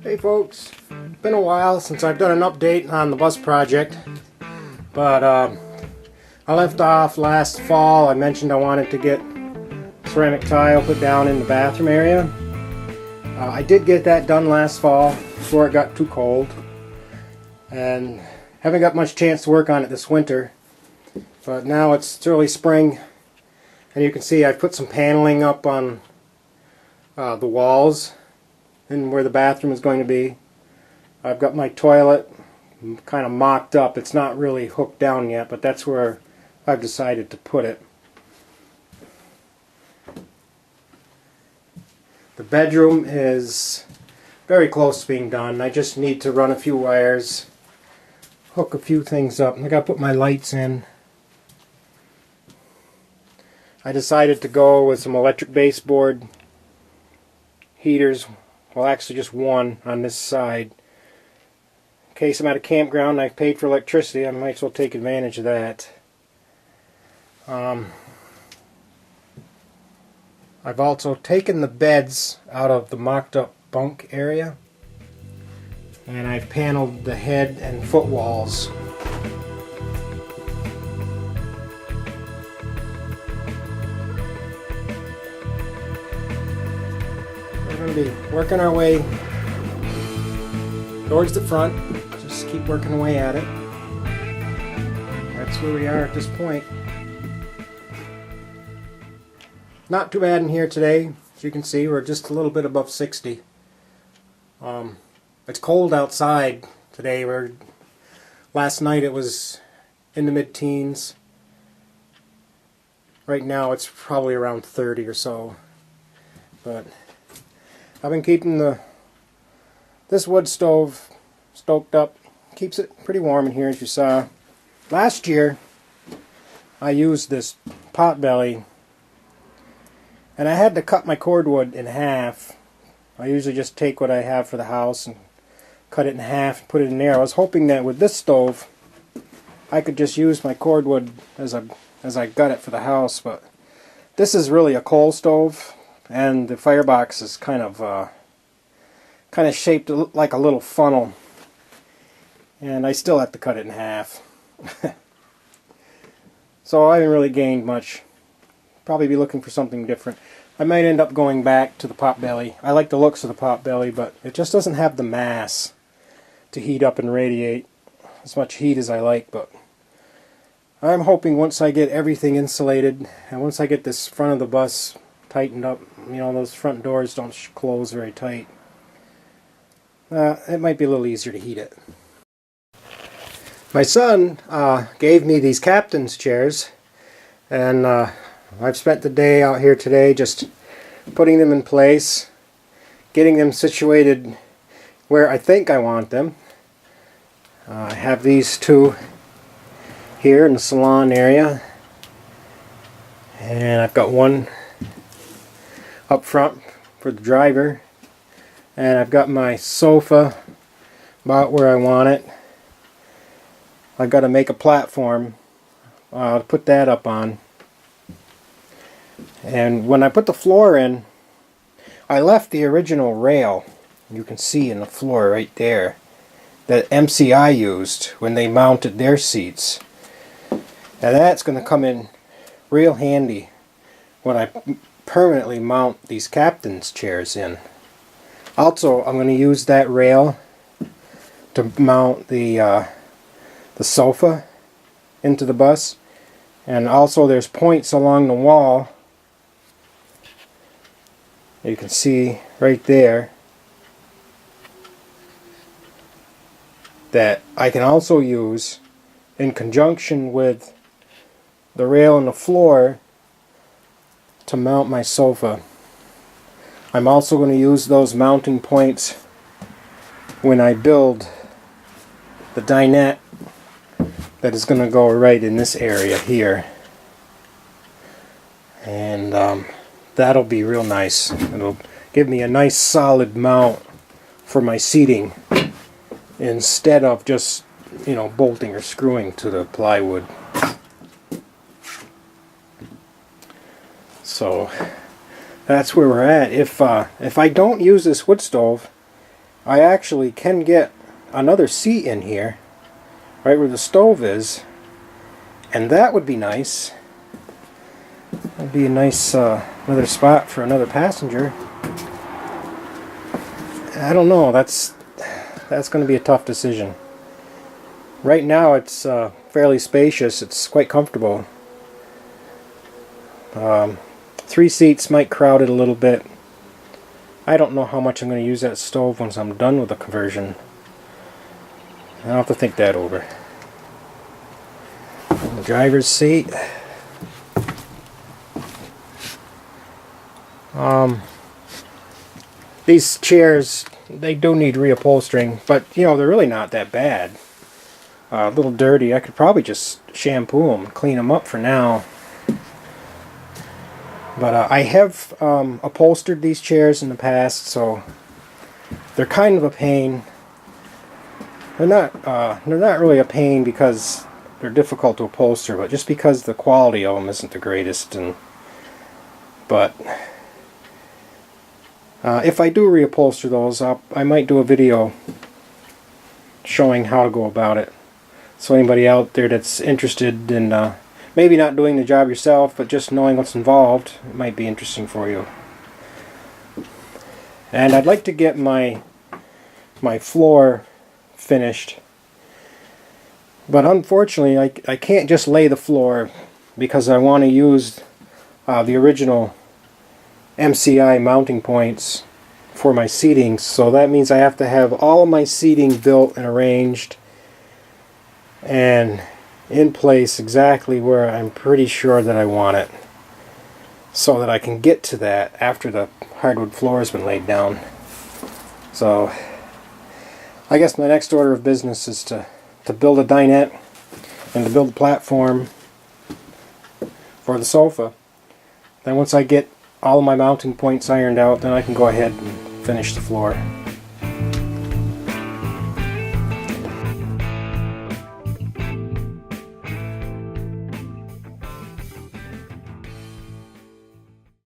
Hey folks, it's been a while since I've done an update on the bus project, but I left off last fall. I mentioned I wanted to get ceramic tile put down in the bathroom area. I did get that done last fall before it got too cold, and haven't got much chance to work on it this winter, but now it's early spring and you can see I've put some paneling up on the walls and where the bathroom is going to be. I've got my toilet kind of mocked up. It's not really hooked down yet, but that's where I've decided to put it. The bedroom is very close to being done. I just need to run a few wires, hook a few things up. I gotta put my lights in. I decided to go with some electric baseboard heaters. Well, actually just one on this side. In case I'm at a campground and I've paid for electricity, I might as well take advantage of that. I've also taken the beds out of the mocked up bunk area, and I've paneled the head and foot walls. We're going to be working our way towards the front. Just keep working away at it. That's where we are at this point. Not too bad in here today. As you can see, we're just a little bit above 60. It's cold outside today. Last night it was in the mid-teens. Right now it's probably around 30 or so. But I've been keeping this wood stove stoked up. Keeps it pretty warm in here, as you saw. Last year I used this potbelly, and I had to cut my cordwood in half. I usually just take what I have for the house and cut it in half and put it in there. I was hoping that with this stove I could just use my cordwood as I got it for the house, but this is really a coal stove, and the firebox is kind of shaped like a little funnel, and I still have to cut it in half. So I haven't really gained much. Probably be looking for something different. I might end up going back to the potbelly. I like the looks of the potbelly, but it just doesn't have the mass to heat up and radiate as much heat as I like. But I'm hoping once I get everything insulated, and once I get this front of the bus tightened up, you know, those front doors don't close very tight, it might be a little easier to heat it. My son gave me these captain's chairs, and I've spent the day out here today just putting them in place, getting them situated where I think I want them. I have these two here in the salon area, and I've got one up front for the driver, and I've got my sofa about where I want it. I've got to make a platform to put that up on. And when I put the floor in, I left the original rail, you can see in the floor right there, that MCI used when they mounted their seats. And that's going to come in real handy when I permanently mount these captain's chairs in. Also, I'm going to use that rail to mount the sofa into the bus. And also there's points along the wall, you can see right there, that I can also use in conjunction with the rail on the floor to mount my sofa. I'm also going to use those mounting points when I build the dinette that is going to go right in this area here. And that'll be real nice. It'll give me a nice solid mount for my seating instead of just, you know, bolting or screwing to the plywood. So that's where we're at. If I don't use this wood stove, I actually can get another seat in here, right where the stove is, and that would be nice. That'd be a nice another spot for another passenger. I don't know, that's going to be a tough decision. Right now it's fairly spacious, it's quite comfortable. 3 seats might crowd it a little bit. I don't know how much I'm going to use that stove once I'm done with the conversion. I'll have to think that over. The driver's seat. These chairs, they do need reupholstering, but you know, they're really not that bad. A little dirty. I could probably just shampoo them, clean them up for now. But I have upholstered these chairs in the past, so they're kind of a pain. They're not really a pain because they're difficult to upholster, but just because the quality of them isn't the greatest. But if I do reupholster those, I might do a video showing how to go about it. So anybody out there that's interested in maybe not doing the job yourself, but just knowing what's involved, it might be interesting for you. And I'd like to get my floor finished, but unfortunately I can't just lay the floor because I want to use the original MCI mounting points for my seating, so that means I have to have all of my seating built and arranged and in place exactly where I'm pretty sure that I want it, so that I can get to that after the hardwood floor has been laid down. So I guess my next order of business is to build a dinette and to build a platform for the sofa. Then once I get all of my mounting points ironed out, then I can go ahead and finish the floor.